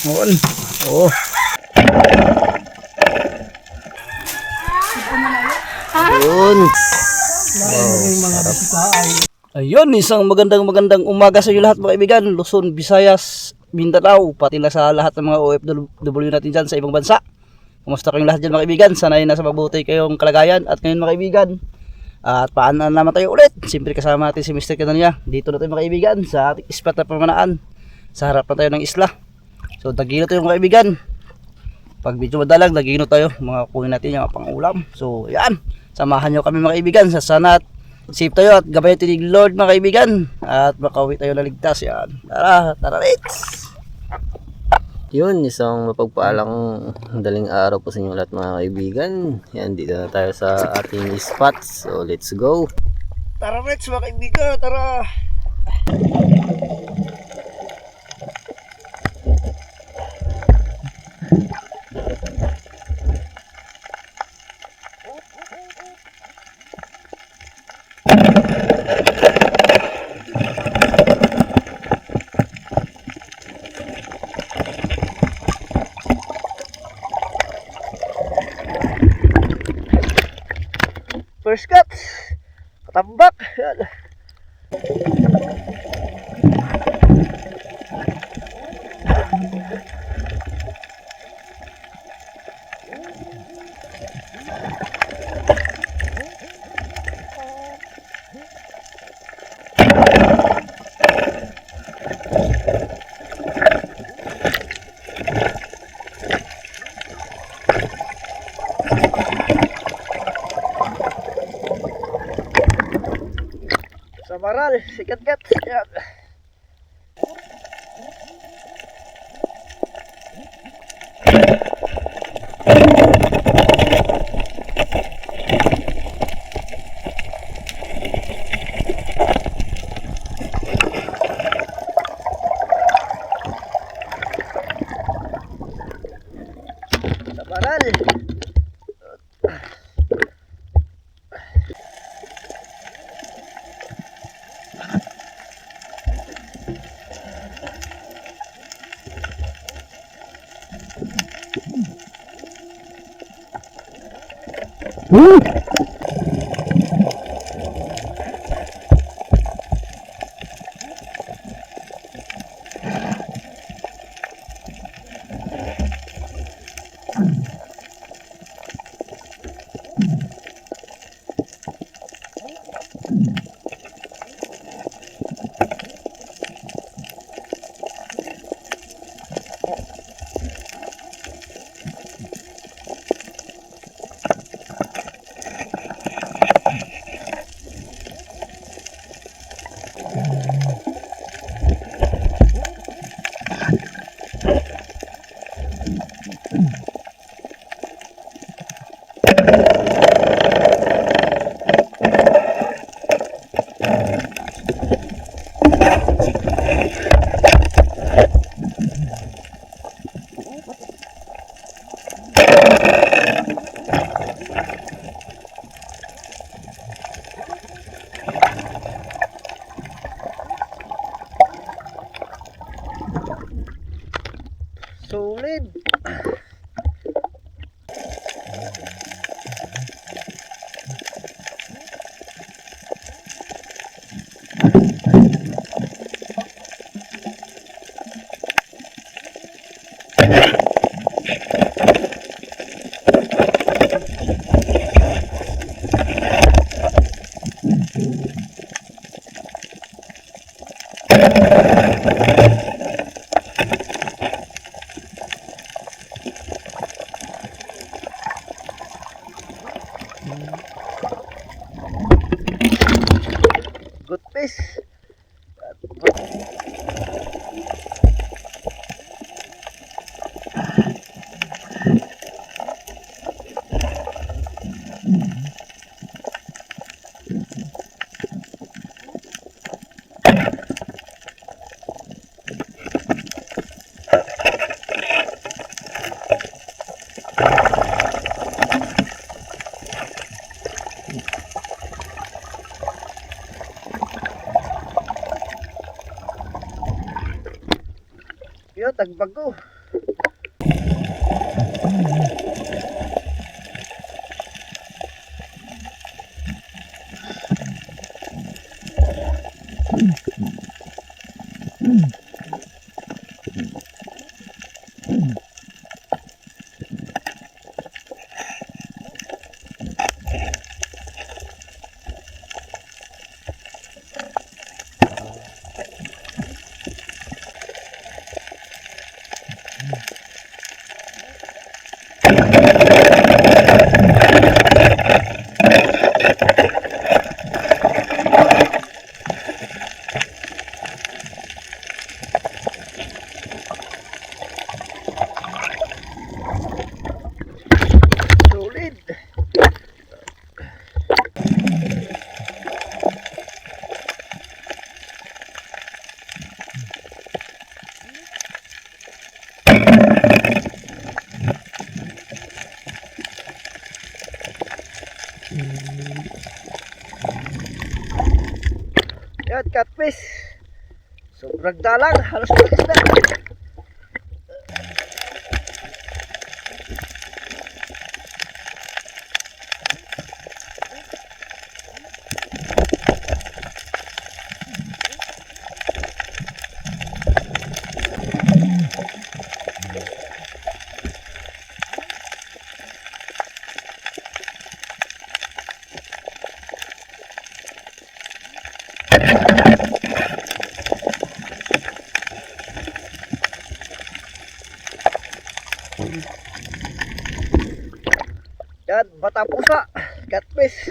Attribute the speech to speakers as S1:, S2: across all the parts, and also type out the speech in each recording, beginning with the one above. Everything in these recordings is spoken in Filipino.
S1: Noon. Oh. Yun. Ayun, isang magandang umaga sa inyo lahat mga kaibigan. Luzon, Visayas, Mindanao, pati na sa lahat ng mga OFW natin dyan sa ibang bansa. Kumusta kayong lahat dyan mga kaibigan? Sana ay nasa mabuti kayong kalagayan. At ngayon mga kaibigan, at paano naman tayo ulit? Siyempre kasama natin si Mr. Kananya. Dito na tayo mga kaibigan sa ating spot na pamanaan. Sa harap na tayo ng isla. So dagino tayo mga kaibigan. Pag medyo madalang, dagino tayo. Mga kunin natin yung pang-ulam. So yan, samahan nyo kami mga kaibigan. Sa sana at safe tayo at gabayan tinig Lord mga kaibigan. At makauwi tayo na ligtas. Yan. Tara let's!
S2: Yun, isang mapagpaalang daling araw po sa inyo lahat mga kaibigan. Yan, dito na tayo sa ating spot. So, let's go.
S1: Tara let's mga kaibigan, tara! First cut, katambak. Yan. Sa maral, sikat-kat. Yan. Sa maral. Solid. Good fish. Yo, tagbago. Solid. Yan, catfish. Sobrang dalang, halos walang isda. Yan, bata pusa, catfish.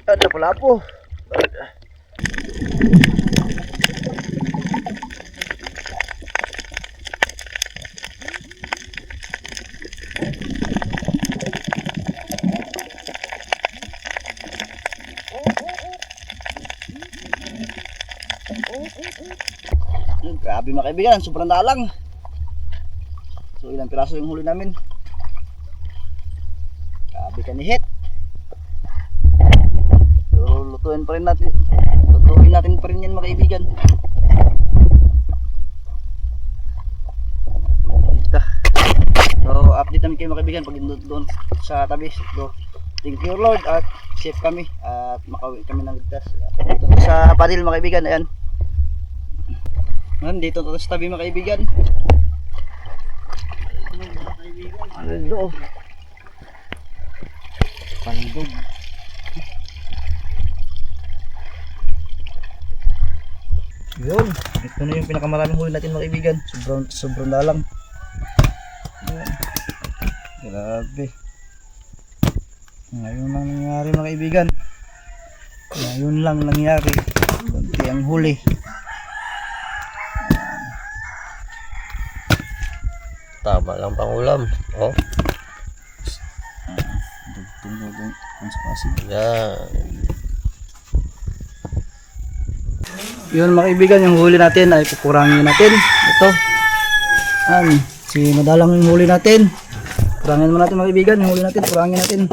S1: Ada pelapu. Grabe mga kaibigan, sobrang dalang. So ilang piraso yung huli namin. Grabe kanihit. So lutuin pa rin natin. Lutuin natin pa rin yan mga kaibigan. So update namin kayo mga kaibigan pag doon sa tabi. So, thank you Lord at safe kami at makauwi kami ng ligtas. Dito sa padil mga kaibigan, ayan. Dito sa tabi mga kaibigan. Ito. Palibog. Yun, ito na yung pinakamaraming huli natin mga kaibigan. Sobrang dalang. Ayan. Grabe. Ngayon lang nangyari mga kaibigan. Ngayon lang nangyari. Kunti ang huli.
S2: Tama lang pang ulam. Oh.
S1: Dugtong ang spasig.
S2: Yan.
S1: Yun mga kaibigan, yung huli natin ay kukurangin natin. Ito. Si madalang yung huli natin. Kurangin mo natin mga kaibigan, yung huli natin, kurangin natin.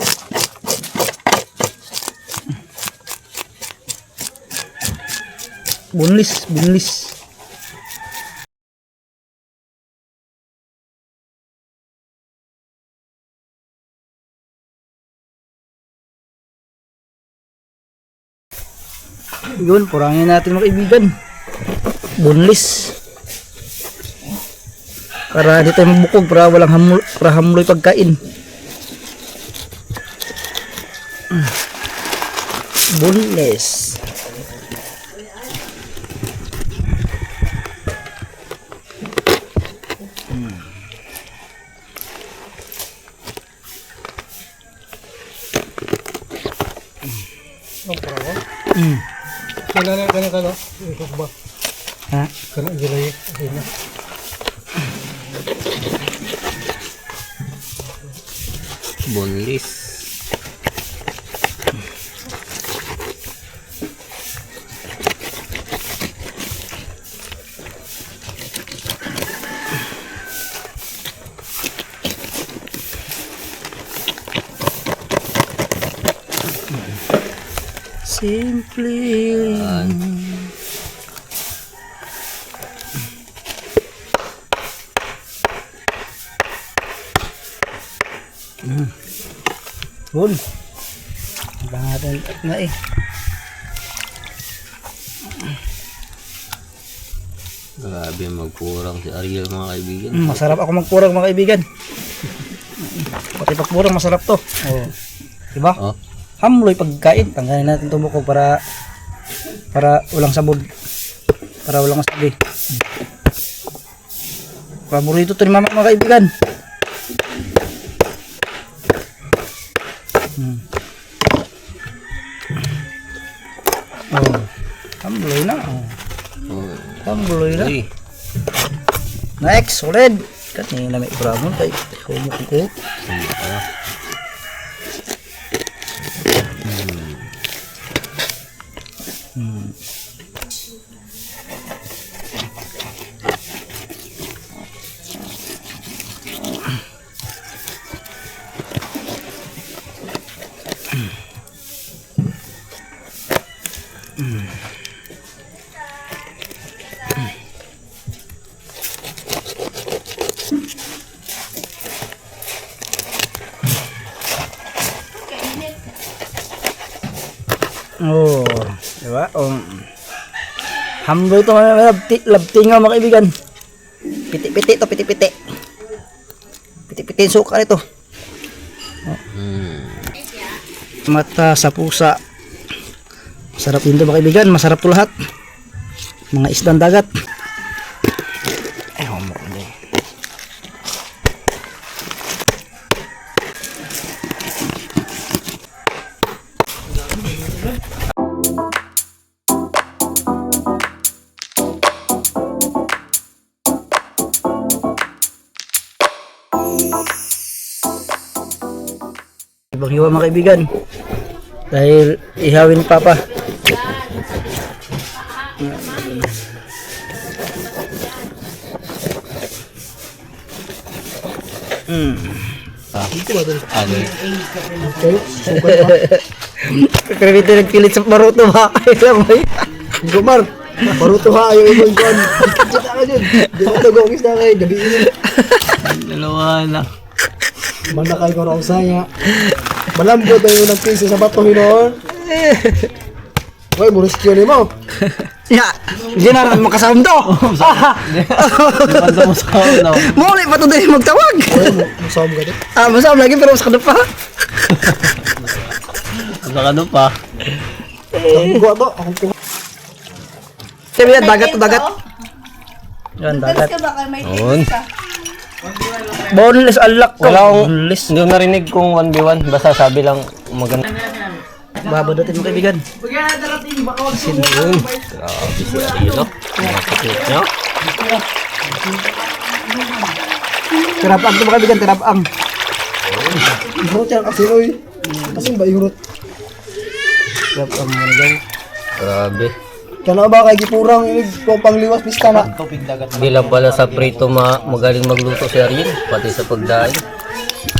S1: Bunlis. Yun, kurangin natin mga kaibigan. Bunlis. Para di tayo mabukog, para walang hamloy pagkain. Bunlis.
S3: Kailangan ka no? Ikot ba?
S1: Ha?
S3: Kailangan gilay. Okay na.
S2: Boneless.
S1: Simply. Yun. Bangaran na eh.
S2: Grabe magpurang si Ariel mga kaibigan.
S1: Masarap ako magpurang mga kaibigan. Pati pagpurang masarap to. Oh. Diba?
S2: Oh.
S1: Hamloy pagkain. Tanggalin natin tumukog para walang sabog. Para walang masabi. Paborito to ni mama mga kaibigan. Oh. Hamloy na. Oh.
S2: Oh.
S1: Hamloy na.
S2: Uy.
S1: Next, solid. Kanina may ibramon kay humok ko. Oh, diba? Hamloy to mga labtingaw mga kaibigan. Piti-piti to, piti-piti. Piti-piti yung suka nito. Mata sa pusa. Masarap din to mga kaibigan, masarap to lahat. Mga isdang dagat. Ay, humok na eh. Ibang-iwa mga kaibigan. Dahil ihawin ni Papa.
S2: Ano?
S1: Kakravito nagpilit sa baruto ha. Alam mo yun?
S3: Gumar. Baruto ha. Ayaw ibang kuhan. Kita ka dyan. Di ba tagawagis na kayo. Gabi yun.
S2: Dalawa na.
S3: Manakal ko na usaya. Malambot ang yung nagpisa sa bato hinoon. Uy, muris kiyo ni mo.
S1: Ya, hindi na naman makasawam to.
S2: Ano mo sa ano?
S1: Muli pa to din magtawag.
S3: Masawam ka din.
S1: Masawam lagi pero mas kadapa.
S2: Sa ano pa?
S3: Sabi ko ato. Akong tingin.
S1: Sabi yan, dagat to dagat. Yan, dagat.
S2: Noon.
S1: Boneless unlock to.
S2: Wala akong,
S1: Boneless.
S2: hindi ko narinig kung 1v1. Basta sabi lang maganda.
S1: Babadatin mo kaibigan.
S2: Yun. Grabe si Ariel, no? Nakakit nyo.
S1: Tirapang to mga kaibigan, tirapang.
S3: Ihurot yan kasi oy. Kasi ba ihurot?
S1: Tirapang mo na
S2: Grabe.
S3: Kaya ba kay gipurang ilig kung pangliwas pista na.
S2: Hindi lang pala sa prito magaling magluto si Ariel. Pati sa pagdaing.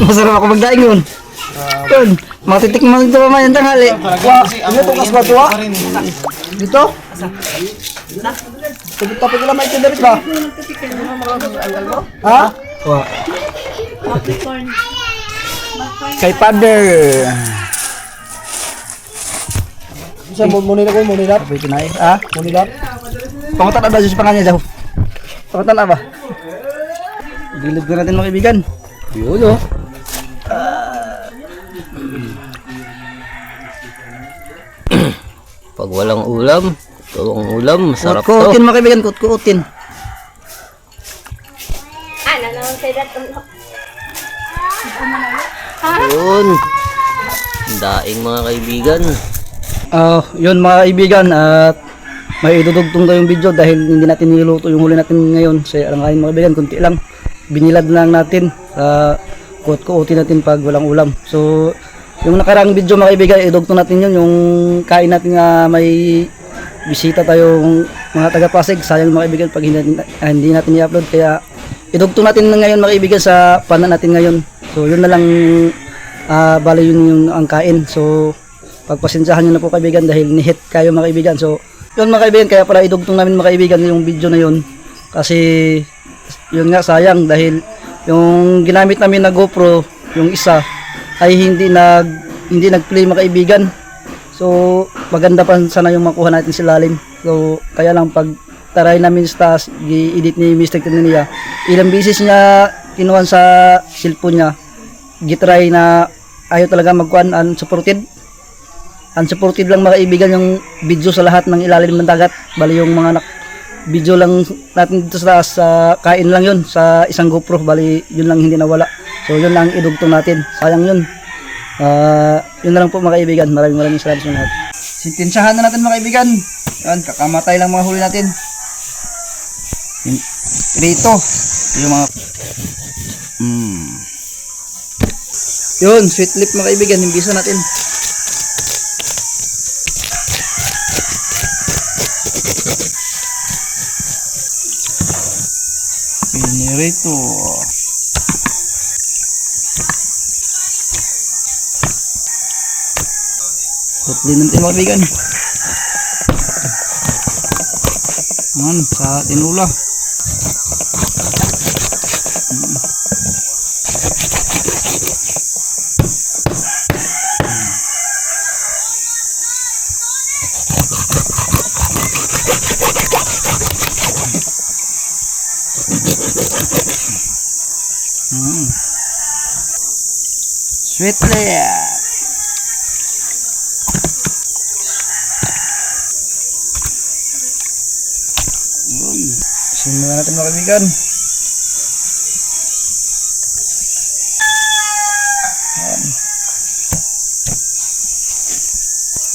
S1: Masarap ako magdaing yun. Yun, matitikman dito pa man yung tanghali.
S3: Wah, ano itong kasba tuwa? Dito? Tapos ko lang may tindarit ba? Ha?
S1: Wah. Kay Father.
S3: Isa mo nila ko, munilat.
S1: Sabi ito na eh. Ah?
S3: Munilat.
S1: Pangutan na ba sa pangalan niya daw? Pangutan na ba? Bilog na natin mga kaibigan.
S2: Yun, oh. Pag walang ulam, tuwang ulam, masarap to.
S1: Kutin mga kaibigan, kutin.
S4: Ano naman sa'yo dato?
S2: Yun. Daing mga kaibigan.
S1: Yun mga kaibigan, at may idudugtong tayong video dahil hindi natin niluto yung huli natin ngayon. Sa alanganin mga kaibigan, kunti lang. Binilad lang natin. Kuot-kuotin natin pag walang ulam. So, yung nakarang video mga kaibigan, idugtong natin yun. Yung kain natin nga may bisita tayong mga taga-Pasig. Sayang mga kaibigan pag hindi natin i-upload. Kaya idugtong natin ngayon mga kaibigan sa panan natin ngayon. So, yun na lang. Bali yun yung ang kain. So, pagpasensyahan nyo na po kaibigan dahil ni-hit kayo mga kaibigan. So, yun mga kaibigan, kaya pala idugtong namin mga kaibigan yung video na yun. Kasi, yun nga sayang dahil yung ginamit namin na GoPro, yung isa, ay hindi nag-play mga kaibigan. So, maganda pa sana yung makuha natin sa lalim. So, kaya lang pag taray namin sa taas, i-edit ni Mr. Tinania, ilang beses niya kinuha sa cellphone niya, gitry na ayaw talaga magkuhan, unsupported lang mga kaibigan yung video sa lahat ng ilalim ng dagat. Bali yung mga video lang natin dito sa taas, kain lang yun sa isang GoPro, bali yun lang hindi nawala. So yun lang idugtong natin, sayang yun. Yun na lang po mga kaibigan, maraming salamat sa lahat. Sintensyahan na natin mga kaibigan. Yan, kakamatay lang mga huli natin. Rito yung mga yun, sweet lip mga kaibigan, himbisa natin. Pinirito. Putlin natin mga kaibigan. Man, sa tinula. Sweet lip. Yun. Simulan natin mga kaibigan. Yan.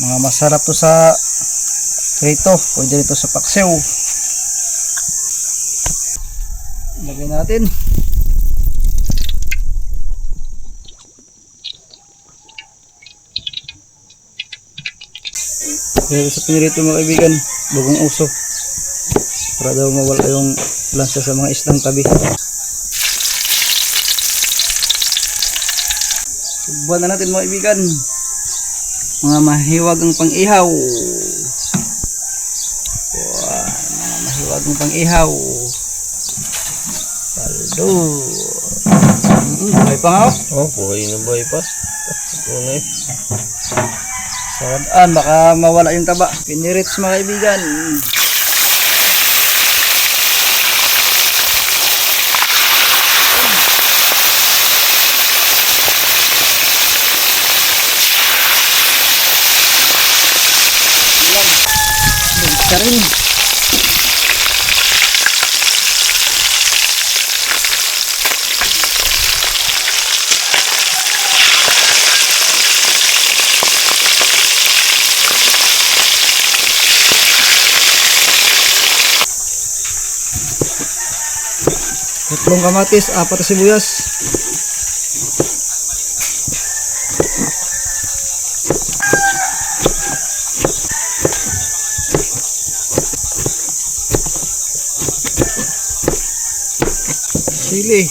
S1: Mga masarap to sa prito. Pwede rito sa paksiw. Lagay natin. Pero sa pinirito mga kaibigan, bagong uso para daw mawala yung lansa sa mga islang tabi. Subuan na natin mga kaibigan, mga mahiwag ang pang-ihaw. Mga mahiwag ang pang-ihaw. Paldo. Buhay pa nga
S2: Oh, buhay na buhay pa. Tunay.
S1: Sawadaan, baka mawala yung taba. Pinirits mga kaibigan. Yan. Bisa rin. Tatlong kamatis, 4 na sibuyas. Sili.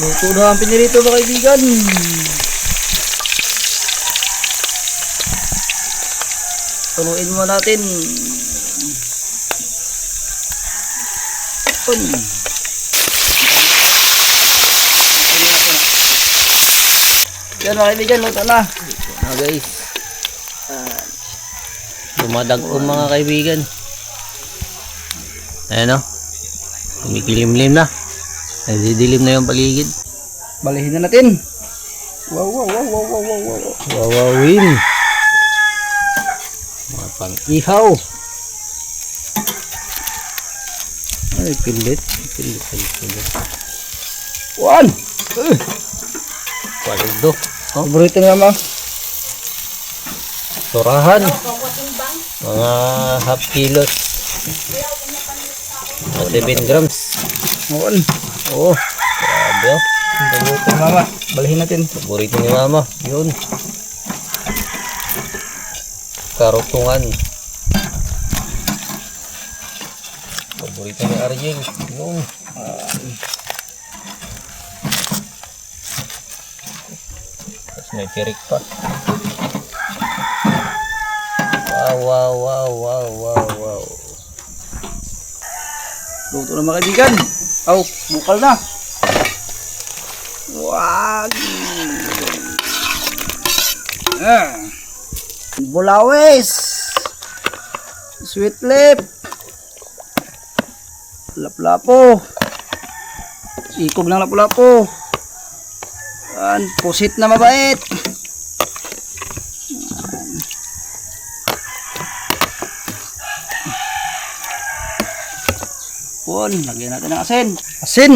S1: Luto na ang pinirito mga kaibigan. Turuin mo natin. Yan mga kaibigan, luto na.
S2: Guys. Dumadag-o mga kaibigan. Ayan o. Kumikilimlim na. Nadidilim na yung paligid.
S1: Balihin na natin. Wow.
S2: Wawawin. Mga pang-ihaw. Ay, pilit.
S1: One.
S2: Paldo.
S1: Paborito nga ma.
S2: Surahan. Mga half kilos. 7 grams.
S1: One.
S2: Oh, grabe oh.
S1: Paborito nga mama. Balihin natin.
S2: Paborito ni mama. Yun. Karutungan. Paborito ni Ariel. Yun. Tapos may tirik pa. Wow.
S1: Luto na mga kaibigan. Oh, bukal na. Wag. Bulawes. Sweet lip. Lapu-lapu. Ikog ng lapu-lapu. Pusit na mabait. Lagyan natin ng asin. Asin.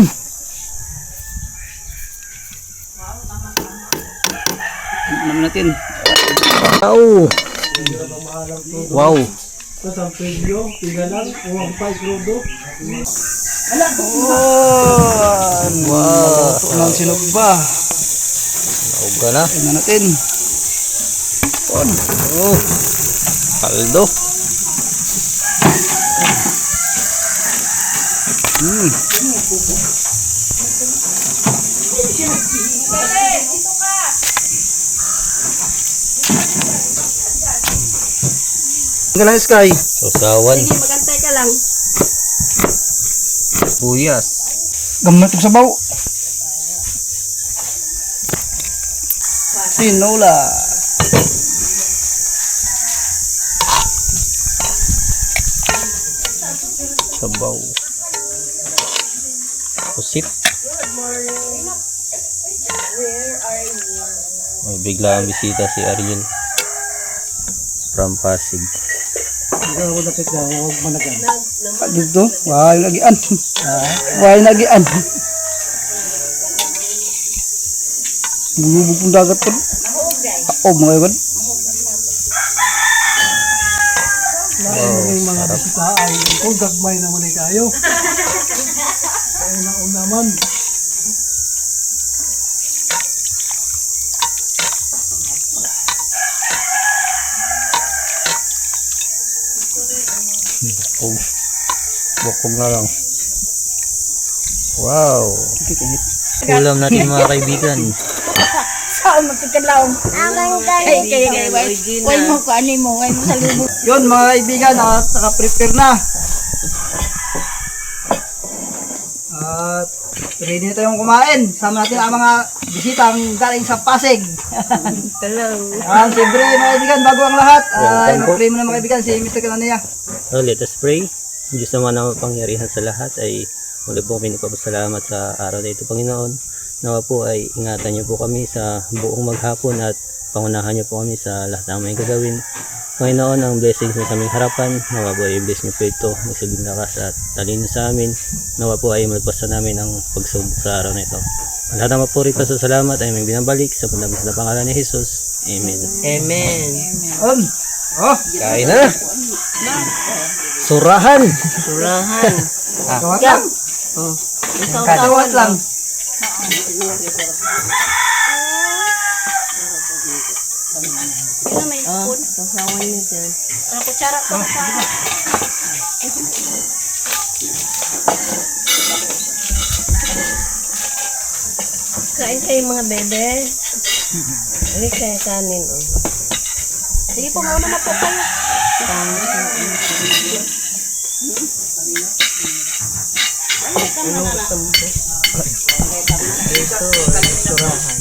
S1: Naman natin.
S2: Wow.
S3: Sa video, tingnan lang, uwang pa ikrodo.
S1: Wow. Ito ng sinugba.
S2: Naog ka na.
S1: Tingnan natin.
S2: Oh. Kaldo.
S1: Tingnan lang Sky.
S2: Sausawan.
S4: Sige, magantay ka lang.
S2: Buyas.
S1: Gamit sa sabaw. Tinola.
S2: Sabaw. Pusit. May bigla ang bisita si Ariel. From Pasig.
S3: Ikaw ako napit na, huwag managan.
S1: Dito. Why nagian? Why nagian? Bulubog pong dagat po. Mga iwan.
S3: May mga bisita ay kung gagmay naman ay kayo. Una naman.
S2: Bukog na lang. Wow. Ulam natin mga kaibigan.
S4: Saan magkikalaw? Kay, why mo ko, ano mo, why mo sa lubog.
S1: Yun mga kaibigan, naka-prepare na. At ready na tayong kumain. Sama natin ang mga bisitang galing sa Pasig.
S4: Hello.
S1: Siyempre mga kaibigan, bago ang lahat, ay mag-pray muna mga kaibigan si Mr. Kananiya.
S2: So, let us pray. Diyos naman ang pangyarihan sa lahat ay muli po kami nagpapasalamat sa araw na ito, Panginoon. Nawa po ay ingatan niyo po kami sa buong maghapon at pangunahan niyo po kami sa lahat ng may gagawin. Panginoon, ang blessings na sa aming harapan, nawa po ay bless niyo po ito, magsilbing lakas at talino sa amin. Nawa po ay malagpasan namin ang pagsubok sa araw na ito. Ang lahat ng mapuri pa sa salamat ay may binabalik sa pandamas na pangalan ni Jesus. Amen.
S4: Amen.
S2: Kain na! Surahan!
S4: Surahan.
S1: Kawat lang. Kawat lang.
S4: Ano may spoon? Sasawan niyo dyan. Ano kutsara ko sa... Kain kayo mga bebe. Hindi kayo kanin. Oh. Sige po, mauna na po kayo. Anong gusto mo po? Ito, surahan.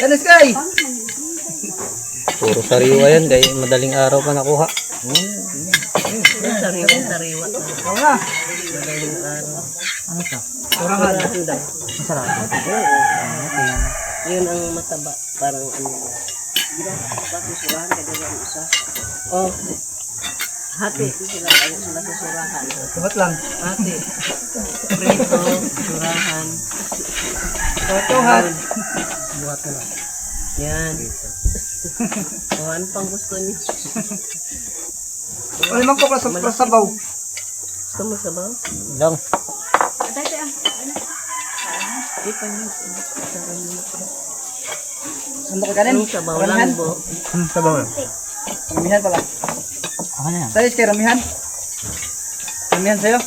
S1: Yan Sky.
S2: Puro sariwa yan, kaya madaling araw pa nakuha.
S4: Sariwa.
S1: Ikaw na. Ano to? Surahan. Masarap.
S4: Yun ang mataba. Parang ano. Tapos surahan ka dyan isa. Oh. Hati. Sila sa surahan.
S1: Tuhat lang.
S4: Hati. Prito, surahan.
S1: Tuhat.
S3: Buhat ka lang.
S4: Yan. O, ano pang gusto niyo?
S1: Ano man ko sa sabaw?
S4: Gusto mo sabaw?
S2: Lang.
S4: Di pa yun.
S1: Sandok ka kanin?
S4: Yung sabaw lang po.
S1: Sabaw lang. Ramihan pala.
S2: Ano yan?
S1: Sayos kay ramihan. Ramihan sa'yo.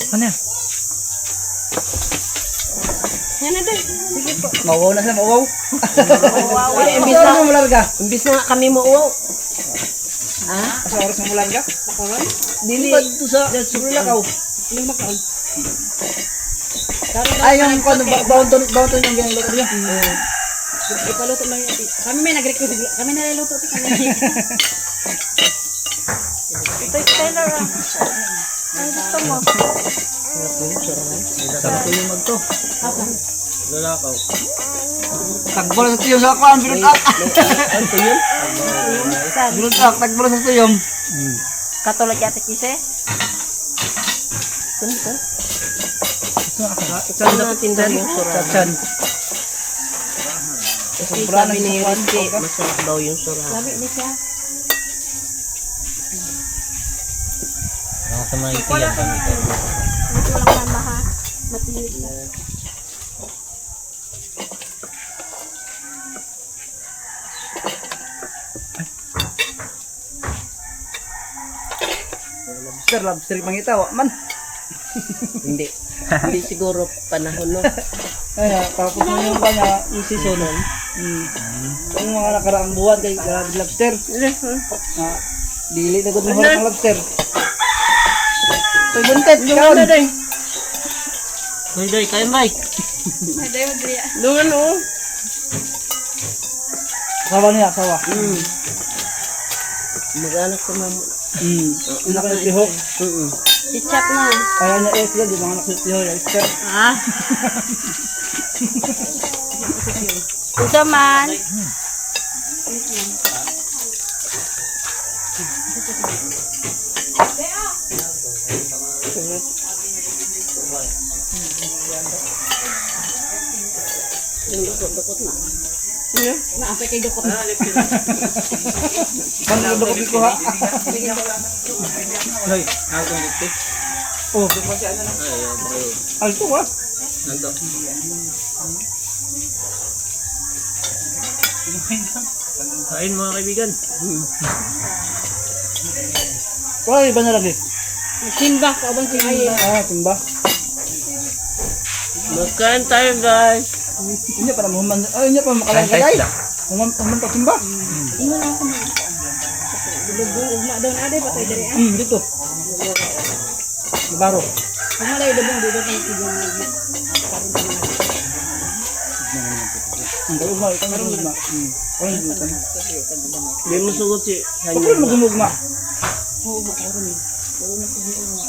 S2: Ano yan?
S4: Yan na din. Sige po.
S1: Mawaw na siya, mawaw.
S4: Wow.
S1: Ay,
S4: Imbis
S1: imbis
S4: na,
S1: na mularga.
S4: imbis na kami mauwaw. Ha?
S1: Sa oras ng mularga.
S4: Dili.
S1: Dito sa Sulakaw. Ay, yung bounton yung ginagawa niya.
S5: Ipaluto lang yun. Kami may nag-request. Kami naluluto. Kami
S4: Ito yung Taylor ah. Ano gusto mo?
S1: Sarap ko yung magto. Tagbo na sa tuyong sa akuan, binuntak.
S4: Ano yun? Saan?
S1: Binuntak, tagbo na sa tuyong.
S4: Katulad yata kise? Saan ito? Saan na tindahan yung surahan?
S1: Chan.
S4: Kasi sabi ni Rizky, masarap daw yung surahan.
S5: Labi ni siya.
S2: Ang sa mga ikiyan kami ito.
S5: Ito lang mama ha. Matinig na.
S1: Lobster mangitaw, man.
S4: Hindi. Hindi siguro panahon no.
S1: Ay, tapos na yung kanya, yung season. Yung mga nakaraang buwan kay grabe lobster. Dili na gud mo ng lobster. Ay, buntet, kaon na din.
S2: Doy, kain bay.
S4: Doon oh.
S1: Sawa niya, sawa.
S4: Mag-anak ko mamo.
S1: Anak ng tihok.
S5: Si Chap na.
S1: Kaya niya eh sila, di mga anak ng tihok, yung lobster.
S5: Ah. Ito man.
S4: Yung dukot na.
S5: Naapay kay Dukot na.
S1: Ano ko ko ha?
S2: Hoy, ako ng dito.
S1: Oh, di ba siya ano? Alto ha?
S2: Nanto. Kain mga kaibigan.
S1: Wala iba na lagi.
S5: Simba. Kaabang si Aye.
S1: Ah, timba.
S4: Magkain tayo guys.
S1: Hindi pa naman, hindi pa makalangkay. Human pa timba.
S5: Ingon ako na. Dugong ugma doon. Aday pa tayo dari.
S1: Dito. Baro.
S5: Kung malay dugong dito pa sigong ugma.
S1: Kalau ugma, ito meron ugma.
S4: Hindi mo sugot si
S1: Ako rin magumugma.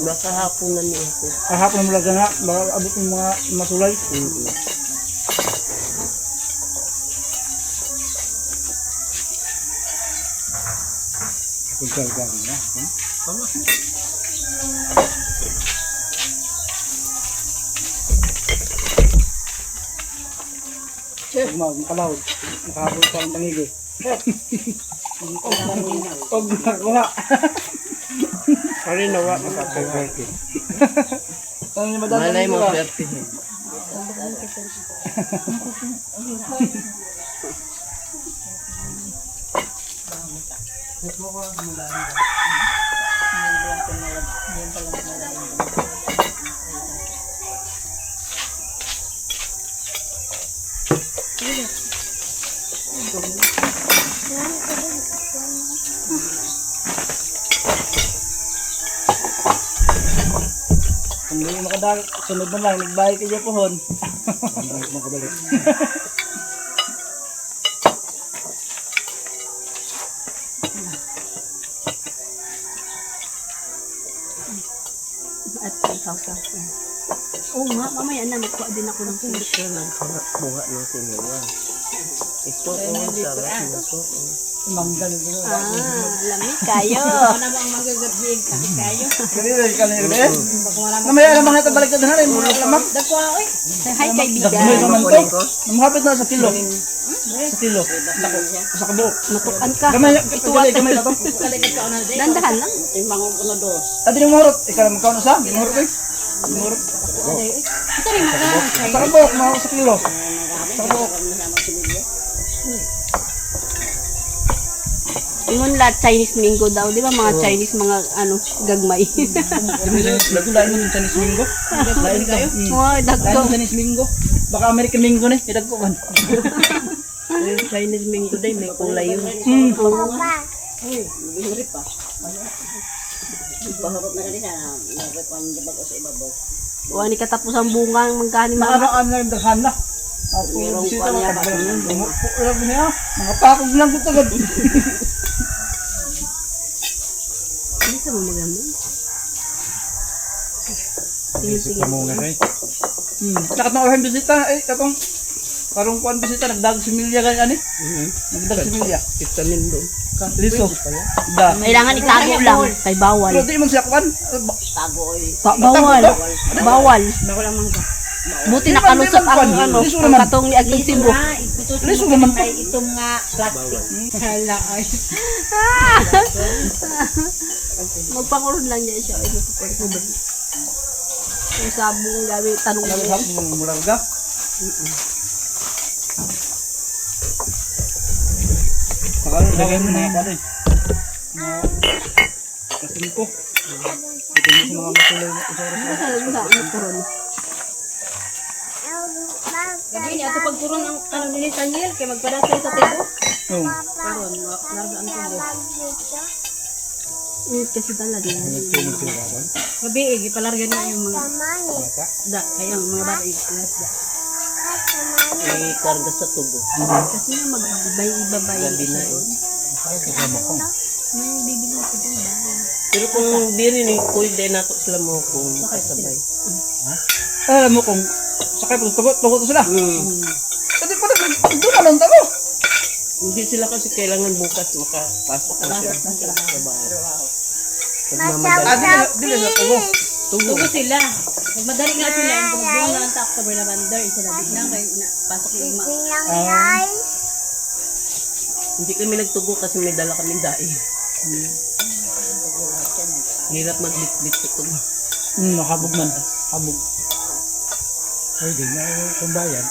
S4: baka hapon na niya ako.
S1: Kahapon mo lang nga, baka abot yung mga masulay. Ugma, kalawad. Nakahapon pa ang tangigi. Pag nakuha.
S4: Kali nawa makapag-birthday.
S1: Ano yung madami?
S4: Malay mo birthday.
S1: Kung hindi makadali, sunod na lang, nagbayad kayo pohon. Makabalik.
S5: At ikaw sa akin. Oo nga, mamaya na, magkuha din ako ng sili.
S2: Buha ng sinila. Ito, sarap na po.
S5: Lamig kayo. Ano ba ang magagabig? Lamig kayo.
S1: Kanina. Mamaya naman ito balik na rin. Mura lamang.
S5: Dagwa, oy. Hi,
S1: Dagmay
S5: kaibigan.
S1: naman to. Namahapit na sa kilo. Sa kilo. Nako, sa kabuok.
S5: Matukan ka.
S1: Gamay na to.
S5: Dandahan lang.
S1: Adi yung mahurot. Ikaw naman kaon na sa? Di mahurot eh. Di mahurot.
S5: Ito rin mga
S1: Sa kabuok, mahurot sa kilo. Sa kabuok.
S5: Ingon lahat Chinese mango daw, di ba mga Chinese mga gagmay.
S1: Lain mo yung Chinese Mingo. Lain kayo.
S5: Mga
S1: Lain
S5: dagko.
S1: mo Chinese Mingo. Baka American Mingo na. Idag ko man.
S4: Yung Chinese mango day, may kulay yun.
S5: Wani katapos ang bunga ng magkani mama.
S1: Nakaraan na yung daghan na.
S4: Merong pa niya ba?
S1: Mga pakog lang ko tagad.
S5: Hindi sa mo magamin. Sige.
S1: Takat na orang bisita. Katong karong kuan bisita. Nagdag similya ganyan eh. Nagdag similya.
S4: Itanin doon.
S1: Liso. Da.
S5: Kailangan itago lang kay bawal.
S1: Pero di man siya kuan.
S5: Bawal. Bawal. Buti nakalusot ang
S1: Liso
S5: ang
S1: naman.
S5: katong ni Agisibo.
S1: Liso naman to.
S6: Itong nga plastic. Hala, ay.
S5: Magpakurod lang niya siya. Ay, magpakurod. Yung sabong gabi, tanong mo.
S1: Murag ka. Lagay mo na ako rin. Kasin ko. Ito mo sa mga masulay na isa oras.
S5: Ano sa magpakurod?
S6: Gabi niya, ito pagkuron ang ano ni Daniel, kaya magpadasay sa tibo.
S1: Oo.
S6: Karon, nargaan ko mo.
S5: Kasi talaga.
S6: Gabi, ipalargan niya yung mga kaya ang mga bata isda.
S4: May karga sa tubo.
S5: Kasi nga mag-ibay-ibabay.
S4: Gabi na eh.
S5: May bibili ko din ba?
S4: Pero kung diri ni pwede na to sila mo kung kasabay.
S1: Alam mo kung sakay po tugot sila. Hindi pa naman. Doon na lang tamo.
S4: Hindi sila kasi kailangan bukas makapasok na siya sa trabaho. Nagmamadali.
S1: Dili na tugo.
S6: Tugo sila. Magmadali nga sila, kung magbuong na ang tak sa Lavender, isa na bigla kayo pasok yung
S4: Hindi kami nagtugo kasi may dala kami dai. Hirap magbit-bit sa tugo.
S1: Nakabog man. Habog.
S3: Ay, di na kung bayan.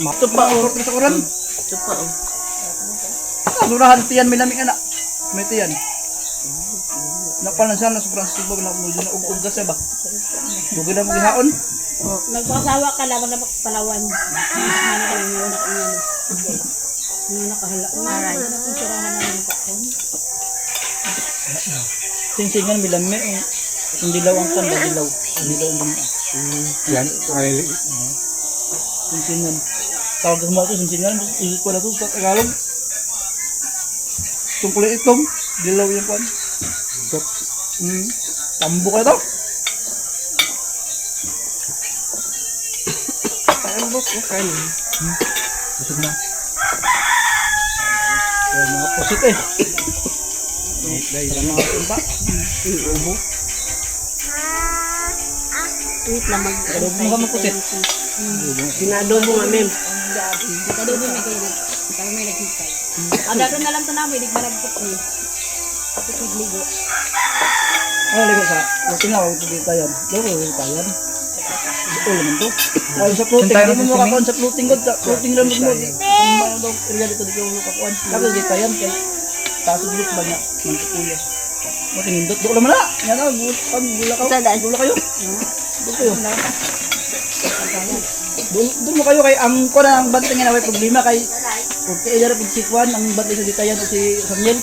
S1: Ito pa, urot sa uran.
S4: Ito pa oh.
S1: Nurahan tiyan, may lamig anak. May tiyan. Napalan siya na sobrang subog na mulo na ug-ug ka siya ba? Dugi na mong ihaon.
S6: Nagpasawa ka lang na palawan. Ano ka lang yung nakanyano. Yung nakahala. Alright. Ano kung sirahan na yung kakon?
S1: Singsingan may lamig. Yung dilaw ang kanda, dilaw. Dilaw ang dami.
S3: Yan, ay,
S1: Singsingan. Tawag ka mo ito, singsingan. Ilit ko na ito sa Tagalog. Itong kulay itong, dilaw yung kwan. Tambo ka ito.
S4: Ang boss ko kanin.
S1: Busog na. Kaya mga pusit eh. Dahil lang mga tumba. Ubo.
S5: Wait lang mag...
S1: Pero mga mapusit.
S4: Sinadobo nga mem.
S6: Kadobo may kayo. Kami may nagkikay. Ang daron na lang ito namin, hindi maragpot niyo. Ligo.
S1: Ligo sa. Kasi nga, huwag ito tayan. Ligo, huwag tayan. Ito naman to. Ay, sa floating. Hindi mo makakuan sa floating god. Floating lang mo. Ang daw, area dito dito mo makakuan. Tapos di tayan. Taas dito ba niya? Mantukuya. Matingindot. Doon naman na. Yan na, gula kayo. Gula kayo. Doon kayo. Doon mo kayo kay ang kuan ang bantay nga na may problema kay okay ila ra pud si Juan ang bantay sa ditayan o si Samuel.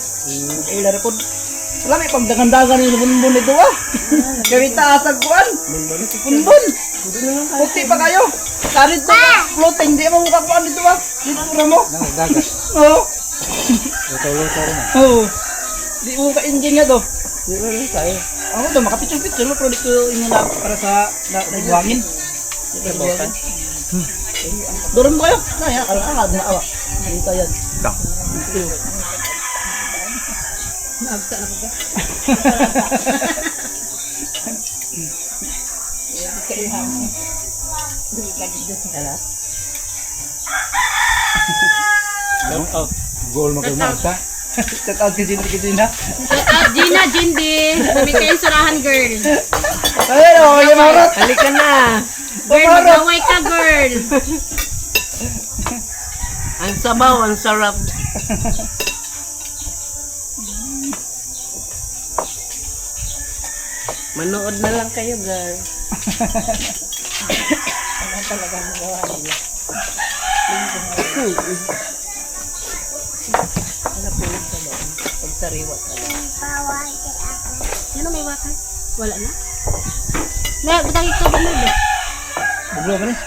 S1: Ila ra pud. Wala may pagdagandagan ni bunbun nito ah. Kaya taas ang kuan. Bunbun. Puti pa kayo. Karit pa floating di mo makakuan dito ah. Dito ra mo.
S3: dagat.
S1: Oo.
S3: Luto-luto rin.
S1: Oo. Di mo ka engine nga to.
S4: Hindi na tayo.
S1: Ako daw, makapicture-picture mo, product ko inyo na para sa nagbuhangin. Doon mo kayo. Naya, kalakad na awa. Dito yan.
S6: Naagta na ko ba?
S1: Shout out kay Gina.
S5: Gina, Jindy. Bumili kayo surahan, girl.
S1: Ay, okay, Marot.
S4: Halika na.
S5: Girl, mag-away ka, girl.
S4: Ang sabaw, ang sarap. Manood na lang kayo, girl. Hanap mo lang sa loob. Pagsariwa ka lang.
S5: Ano may wakal? Wala na? Na, batang ikaw ba na ba?
S1: Buglo ka rin.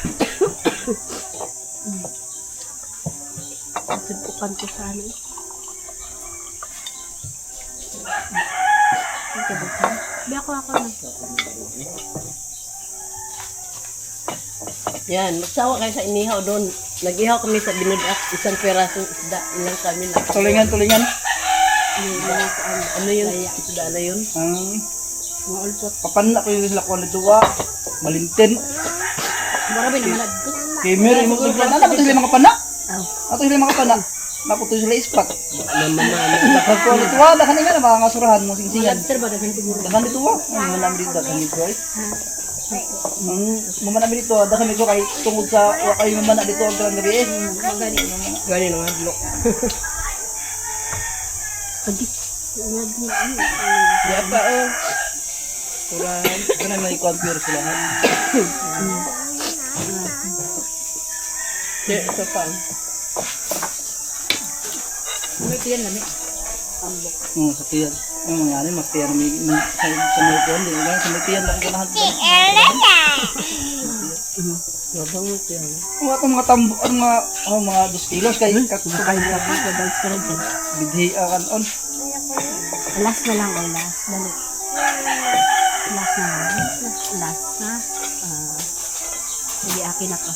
S5: Sibukan ko sa ano. Di ako na.
S4: Yan, magsawa kayo sa inihaw doon. Nag-ihaw kami sa binudak, isang perasong isda, ilang kami lang.
S1: Tulingan.
S4: Ano yun? Isda na yun?
S1: Ang papanak ko yung sila ko na duwa. Malintin.
S5: Marami na malad ko.
S1: Gamer, yung mga plan. Ano ba ito sila mga panak? Ato sila mga panak. Naputo sila ispat. Dapat ko na duwa. Dakan nga na mga surahan mo singsingan.
S5: Lobster ba dagan siguro?
S1: Dakan dito wa. Ang manami dito. Dakan dito ay. Ang mamanami dito. Dakan dito kay tungod sa wakay mamana dito ang dalang gabi eh.
S4: Gani ng hadlok. Di pa oh.
S1: Surahan. Ganun may computer sila.
S4: Di, isa pa.
S5: May tiyan na
S1: Sa tiyan. Ang mga ano, mas tiyan sa may tiyan. Sa may tiyan lang ganahan.
S4: Mabang mo siya.
S1: Kung ako mga tambo, mga 2 kilos kay katusukay na. Bidhi on.
S5: Last na lang, last. Dali. Last na lang. Last na. Hindi akin na to.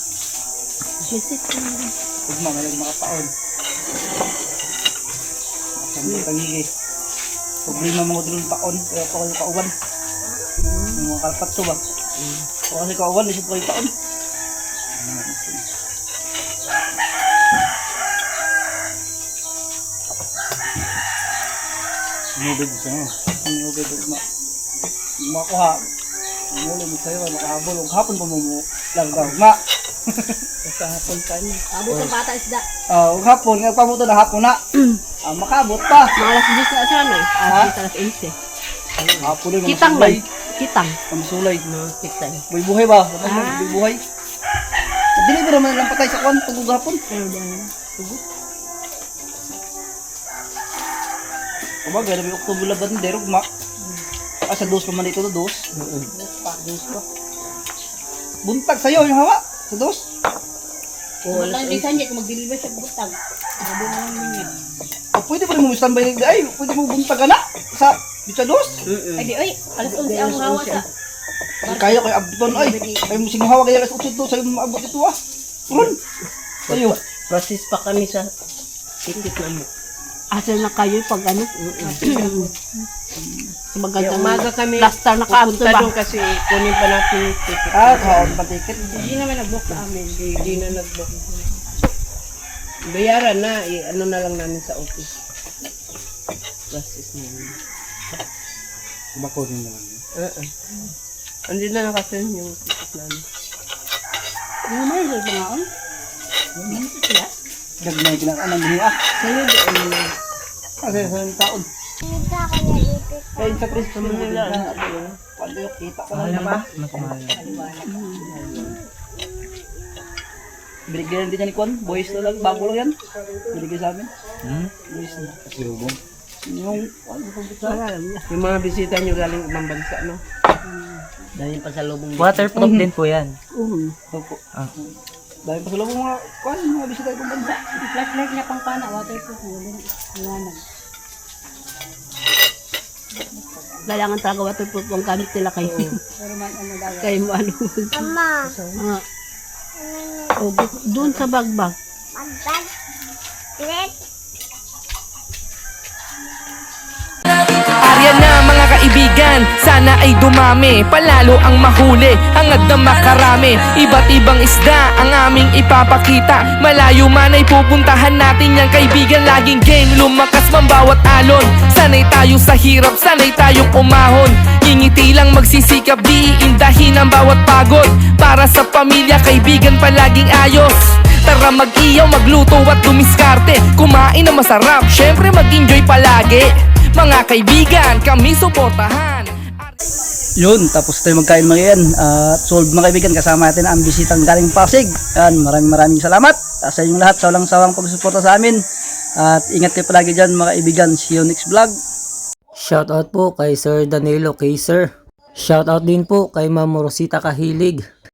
S5: Visit ko na rin.
S1: Huwag mga paon. Ang tangigi. Problema mga dulong paon. Kaya pa kayo kauwan. Mga kalpat to ba? O kasi kauwan, isip ko kayo paon. Sinubid siya mo. Sinubid makuha. Muli mo sa'yo, makahabol. Huwag hapon pa mo lang daw.
S4: Kahapon pa niya.
S5: Abot ang bata isda.
S1: Huwag hapon. Nga pamuto na hapon na. Makabot pa.
S5: Mga alas 10 na siya, no? Alas 11.
S1: Hapon yung
S5: Kitang ba? Kitang.
S1: Ang sulay.
S4: Kita.
S1: May buhay ba? May buhay. Dili ba naman lang patay sa kwan tugog hapon? Kumbaga, nabi Oktubre laban ng derog ma. Sa dos pa man dito na dos. Dos pa. Buntag sa'yo yung hawa. Sa dos.
S6: Buntag di sanya kung mag-deliver siya buntag. Sabi na lang ninyo.
S1: Pwede pa rin mo standby. Ay, pwede mo buntag ka na. Sa dos.
S6: Ay di, oy, alas 11 ang hawa sa.
S1: Kaya kay Abdon ay. Ay mo sing hawa kaya alas 8 to sa'yo maabot ito ah. Run. Sa'yo.
S4: Process pa kami sa titit na mo.
S5: Asal na kayo pag ano?
S4: Kaya umaga kami
S5: Plaster na kaabot
S4: pupunta
S5: ba?
S4: doon kasi kunin pa natin yung ticket.
S1: Kaon pa ticket.
S6: Hindi naman nag-book na amin.
S4: Hindi na nag-book. Bayaran na, ano na lang namin sa office. Process namin.
S1: Kumakunin naman.
S4: Hindi na nakasin yung ticket namin.
S6: Yung may result ba nga on?
S1: Gagmay kinakanan din ah.
S4: Sa'yo doon na.
S1: Kasi sa taon. Kaya sa Kristo mo nila. Pwede yung kita ko na ba? Binigyan din niya ni Kwan. Boys na lang. Bago lang yan. Binigyan sa amin. Boys na. Kasilubong. Yung
S4: Yung mga bisita nyo galing ibang bansa, no? Dahil pa sa lubong.
S2: Waterproof din po yan.
S1: Opo. Dahil pa sa loob mga Kwan, mga bisita itong bansa.
S6: Flashlight niya pang pana, waterproof. Wala na.
S5: kailangan talaga waterproof ang gamit nila kayo. Kayo mo ano. Mama. O, doon sa bagbag.
S7: Arya na mga kaibigan, sana ay dumami, palalo ang mahuli, hangad na makarami. Iba't ibang isda ang aming ipapakita, malayo man ay pupuntahan natin yang kaibigan. Laging game, lumakas man bawat alon, sanay tayo sa hirap, sanay tayong umahon. Ngingiti lang magsisikap, di iindahin ang bawat pagod, para sa pamilya, kaibigan palaging ayos. Tara mag-iyaw, magluto at dumiskarte, kumain na masarap, syempre mag-enjoy palagi. Mga kaibigan, kami suportahan.
S1: Yun, tapos tayo magkain mga yan. At solve mga kaibigan, kasama natin ang bisitang galing Pasig. Yan, maraming salamat sa inyong lahat sa walang sawang pagsuporta sa amin. At ingat kayo palagi dyan mga kaibigan. See you next vlog.
S2: Shoutout po kay Sir Danilo Kaiser. Shoutout din po kay Ma'am Rosita Kahilig.